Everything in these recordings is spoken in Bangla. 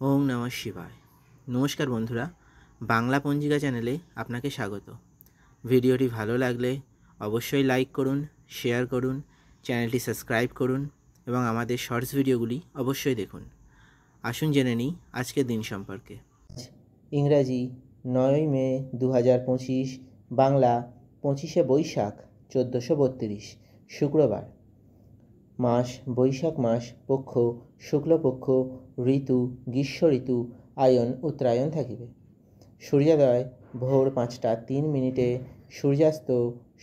ওম নমঃ শিবায়। নমস্কার বন্ধুরা, বাংলা পঞ্জিকা চ্যানেলে আপনাকে স্বাগত। ভিডিওটি ভালো লাগলে অবশ্যই লাইক করুন, শেয়ার করুন, চ্যানেলটি সাবস্ক্রাইব করুন এবং আমাদের শর্টস ভিডিওগুলি অবশ্যই দেখুন। আসুন জেনে নিই আজকের দিন সম্পর্কে। ইংরাজি 9ই মে 2025, বাংলা 25শে বৈশাখ 1432, শুক্রবার। মাস বৈশাখ মাস, পক্ষ শুক্লপক্ষ, ঋতু গ্রীষ্ম ঋতু, আয়ন উত্তরায়ণ থাকিবে। সূর্যোদয় ভোর 5টা 3 মিনিটে, সূর্যাস্ত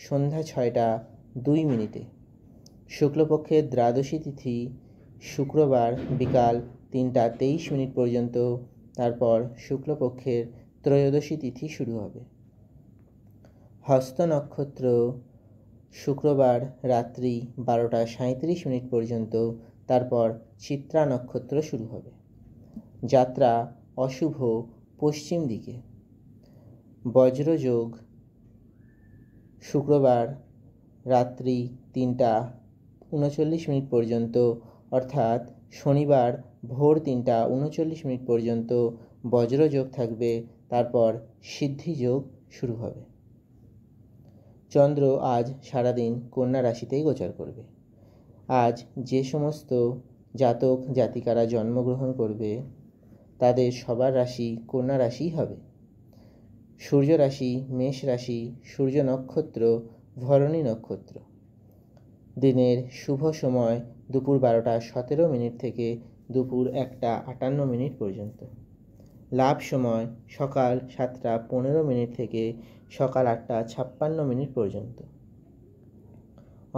সন্ধ্যা 6টা 2 মিনিটে। শুক্লপক্ষের দ্বাদশী তিথি শুক্রবার বিকাল 3টা 23 মিনিট পর্যন্ত, তারপর শুক্লপক্ষের ত্রয়োদশী তিথি শুরু হবে। হস্ত নক্ষত্র শুক্রবার রাত্রি 12টা 37 মিনিট পর্যন্ত, তারপর চিত্রা নক্ষত্র শুরু হবে। যাত্রা অশুভ পশ্চিম দিকে। বজ্রযোগ শুক্রবার রাত্রি 3টা 39 মিনিট পর্যন্ত, অর্থাৎ শনিবার ভোর 3টা 39 মিনিট পর্যন্ত বজ্রযোগ থাকবে, তারপর সিদ্ধিযোগ শুরু হবে। চন্দ্র আজ সারাদিন কন্যা রাশিতেই গোচর করবে। আজ যে সমস্ত জাতক জাতিকারা জন্মগ্রহণ করবে তাদের সবার রাশি কন্যা রাশিই হবে। সূর্য রাশি মেষ রাশি, সূর্য নক্ষত্র ভরণী নক্ষত্র। দিনের শুভ সময় দুপুর 12টা 17 মিনিট থেকে দুপুর 1টা 58 মিনিট পর্যন্ত। লাভ সময় সকাল 7টা 15 মিনিট থেকে সকাল 8টা 56 মিনিট পর্যন্ত।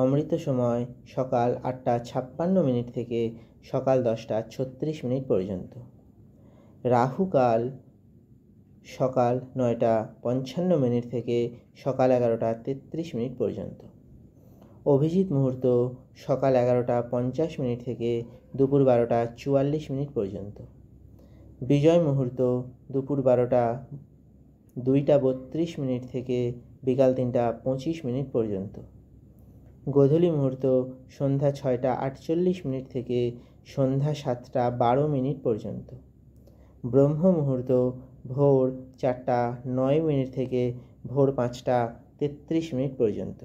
অমৃত সময় সকাল 8টা 56 মিনিট থেকে সকাল 10টা 36 মিনিট পর্যন্ত। রাহুকাল সকাল 9টা 55 মিনিট থেকে সকাল 11টা 33 মিনিট পর্যন্ত। অভিজিৎ মুহূর্ত সকাল 11টা 50 মিনিট থেকে দুপুর 12টা 44 মিনিট পর্যন্ত। বিজয় মুহূর্ত দুপুর 12টা 2টা 32 মিনিট থেকে বিকাল 3টা 25 মিনিট পর্যন্ত। গোধূলি মুহূর্ত সন্ধ্যা 6টা 48 মিনিট থেকে সন্ধ্যা 7টা 12 মিনিট পর্যন্ত। ব্রহ্ম মুহূর্ত ভোর 4টা 9 মিনিট থেকে ভোর 5টা 33 মিনিট পর্যন্ত।